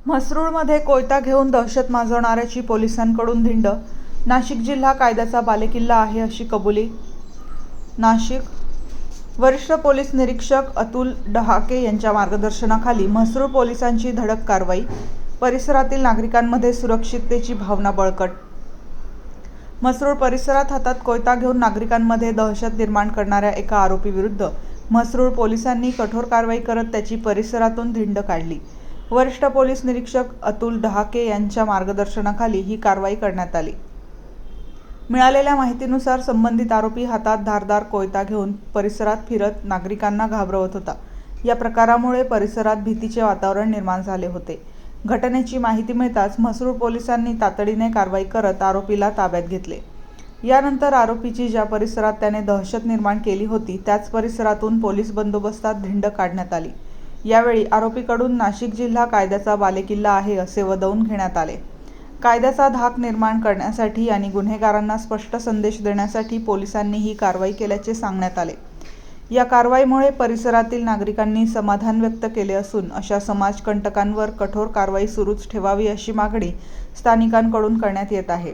म्हसरूळमध्ये कोयता घेऊन दहशत माजवणाऱ्याची पोलिसांकडून धिंड. नाशिक जिल्हा कायद्याचा बालेकिल्ला आहे अशी कबुली. नाशिक वरिष्ठ पोलीस निरीक्षक अतुल डहाके यांच्या मार्गदर्शनाखाली म्हसरूळ पोलिसांची धडक कारवाई. परिसरातील नागरिकांमध्ये सुरक्षिततेची भावना बळकट. म्हसरूळ परिसरात हातात कोयता घेऊन नागरिकांमध्ये दहशत निर्माण करणाऱ्या एका आरोपीविरुद्ध म्हसरूळ पोलिसांनी कठोर कारवाई करत त्याची परिसरातून धिंड काढली. वरिष्ठ पोलीस निरीक्षक अतुल डहाके यांच्या मार्गदर्शनाखाली ही कारवाई करण्यात आली. मिळालेल्या माहितीनुसार संबंधित आरोपी हातात धारदार कोयता घेऊन परिसरात फिरत नागरिकांना घाबरवत होता. या प्रकारामुळे परिसरात भीतीचे वातावरण निर्माण झाले होते. घटनेची माहिती मिळताच म्हसरूळ पोलिसांनी तातडीने कारवाई करत आरोपीला ताब्यात घेतले. यानंतर आरोपीची ज्या परिसरात त्याने दहशत निर्माण केली होती त्याच परिसरातून पोलीस बंदोबस्तात धिंड काढण्यात आली. यावेळी आरोपीकडून नाशिक जिल्हा कायद्याचा बालेकिल्ला आहे असे वदवून घेण्यात आले. कायद्याचा धाक निर्माण करण्यासाठी आणि गुन्हेगारांना स्पष्ट संदेश देण्यासाठी पोलिसांनी ही कारवाई केल्याचे सांगण्यात आले. या कारवाईमुळे परिसरातील नागरिकांनी समाधान व्यक्त केले असून अशा समाजकंटकांवर कठोर कारवाई सुरूच ठेवावी अशी मागणी स्थानिकांकडून करण्यात येत आहे.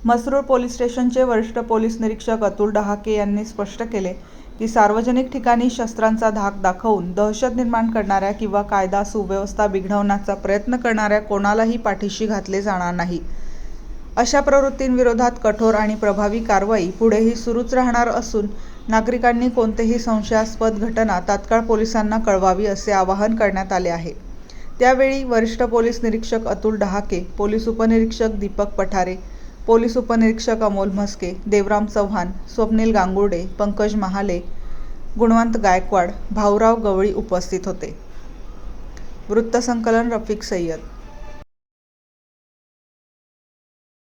म्हसरूळ पोलीस स्टेशनचे वरिष्ठ पोलीस निरीक्षक अतुल डहाके यांनी स्पष्ट केले की सार्वजनिक ठिकाणी शस्त्रांचा धाक दाखवून दहशत निर्माण करणाऱ्या किंवा कायदा सुव्यवस्था बिघडवण्याचा प्रयत्न करणाऱ्या कोणालाही पाठीशी घातले जाणार नाही. अशा प्रवृत्तींविरोधात कठोर आणि प्रभावी कारवाई पुढेही सुरूच राहणार असून नागरिकांनी कोणतीही संशयास्पद घटना तात्काळ पोलिसांना कळवावी असे आवाहन करण्यात आले आहे. त्यावेळी वरिष्ठ पोलीस निरीक्षक अतुल डहाके, पोलीस उपनिरीक्षक दीपक पठारे, पोलीस उपनिरीक्षक अमोल म्हस्के, देवराम चव्हाण, स्वप्नील गांगुर्डे, पंकज महाले, गुणवंत गायकवाड, भाऊराव गवळी उपस्थित होते. वृत्तसंकलन रफिक सय्यद.